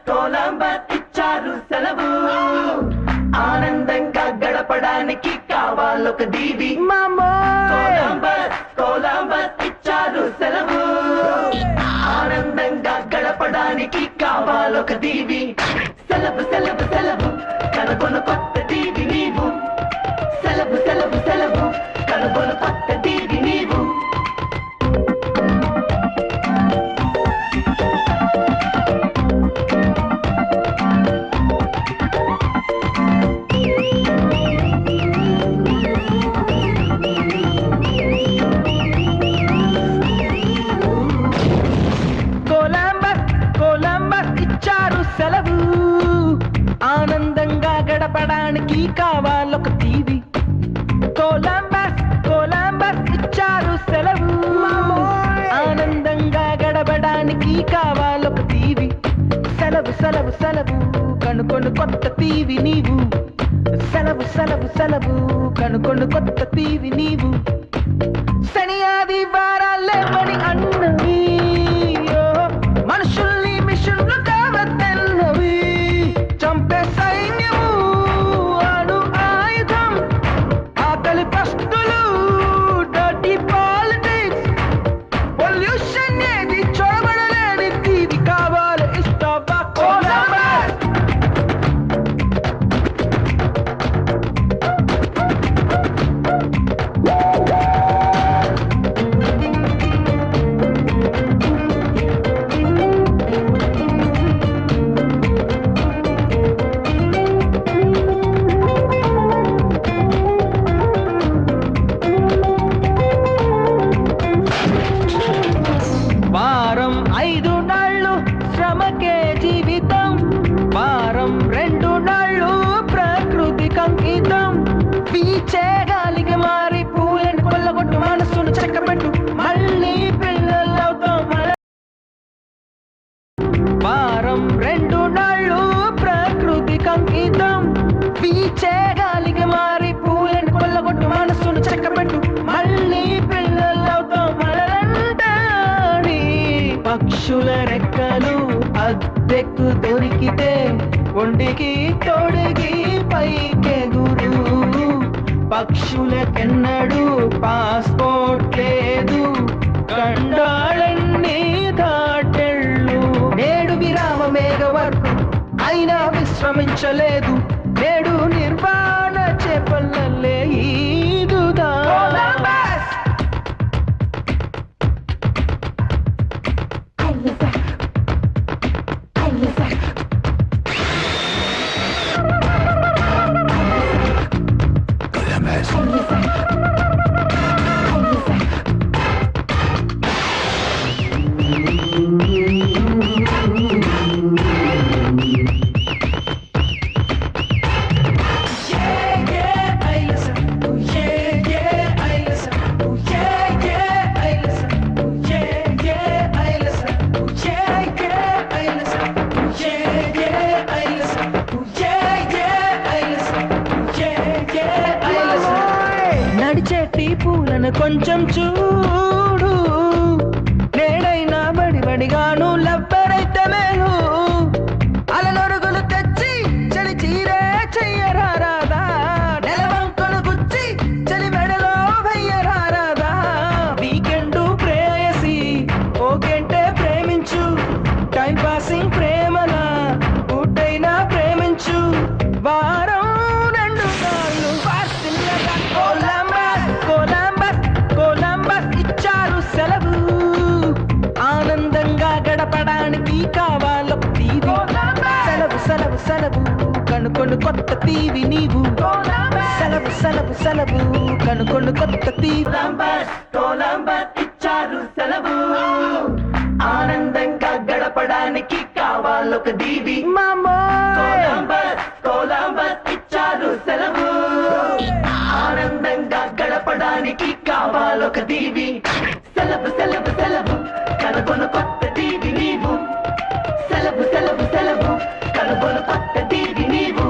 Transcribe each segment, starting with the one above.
Columbus ఇచ్చారు సెలవు ఆనందంగా గడపడానికి కావాలొక దీవి కొలంబస్ ఇచ్చారు సెలవు ఆనందంగా గడపడానికి కావాలొక దీవి సెలవు సెలవు సెలవు కనుగొను కొత్త దీవి నీవు సెలవు సెలవు సెలవు కనుగొను కొత్త దీవి నీవు సెలవు ఆనందంగా గడపడానికి కావాలొక టీవీ కొలంబస్ ఇచ్చారు సెలవు ఆనందంగా గడపడానికి కావాలొక టీవీ సెలవు సెలవు సెలవు కనుకొను కొత్త టీవీ నీవు సెలవు సెలవు సెలవు కనుకొను కొత్త టీవీ నీవు శని ఆది వారాలే పని అన్నవి మనుషుల్ని మిషన్లు కావద్దన్నవి చంపే సైన్యము అణు ఆయుధం ఆకలి పస్తులు డర్టీ పాలిటిక్స్ పొల్యూషన్ ఏది చూడబడలేని టీవీ కావాలి ఇష్టవా కొలంబస్ వారం 5 నాళ్ళు శ్రమకే జీవితం వారం 2 నాళ్ళు ప్రకృతికి అంకితం పీచే గాలికి మారి పూలను కొల్లగొట్టు మనసును చెక్కబెట్టు మళ్ళీ పిల్లలవుతాం వారం 2 నాళ్ళు ప్రకృతికి అంకితం పీచే గాలికి మారి పూలను కొల్లగొట్టు మనసును చెక్కబెట్టు మళ్ళీ పిల్లలవుతాం పక్షుల రెక్కలు అద్దెకు దొరికితే ఒంటికి తొడిగి పైకెగురు పక్షులకెన్నడు పాస్పోర్ట్ లేదు కండాళన్ని దాటెళ్ళు నేడు విరామ మేఘ వరకు అయినా విశ్రమించలేదు నేడు నిర్వాణ చేపల్లే ఈదుదా నడిచేటి పూలను కొంచెం చూడు నేడైనా బడిగాను లబ్బరైతే మేలు అలనొరుగులు తెచ్చి చలి చీరే చెయ్యరాదా నెలవంకను గుచ్చి చలి మెడలో వెయ్యరాదా వీకెండ్ ప్రేయసి ఓ గంటే ప్రేమించు టైం పాసింగ్ ప్రేమలా పూటైనా ప్రేమించు వారం 2 నాళ్ళు కొలంబస్ ఇచ్చారు సెలవు ఆనందంగా గడపడానికి కావాలొక టీవీ సెలవు సెలవు సెలవు కనుకొను కొత్త టీవీ నీవు సెలవు సెలవు సెలవు కనుకొను కొత్త టీవీ కొలంబస్ ఇచ్చారు సెలవు ఆనందంగా గడపడానికి కావాలొక దీవి కొలంబస్ ఇచ్చారు సెలవు ఆనందంగా గడపడానికి కావాలొక దీవి సెలవు సెలవు సెలవు కనుగొను కొత్త దీవి నీవు సెలవు సెలవు సెలవు కనుగొను కొత్త దీవి నీవు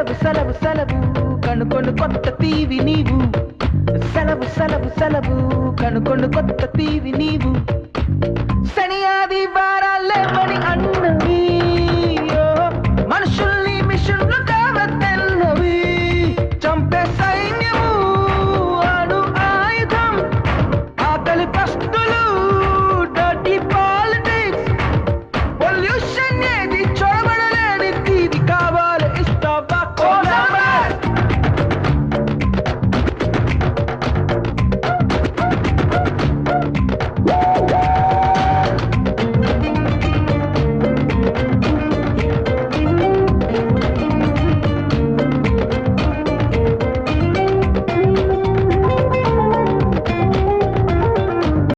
సెలవు సెలవు సెలవు కనుకొను కొత్త తీవి నీవు సెలవు సెలవు సెలవు కనుకొను కొత్త తీవి నీవు శని ఆది వారాలే పడి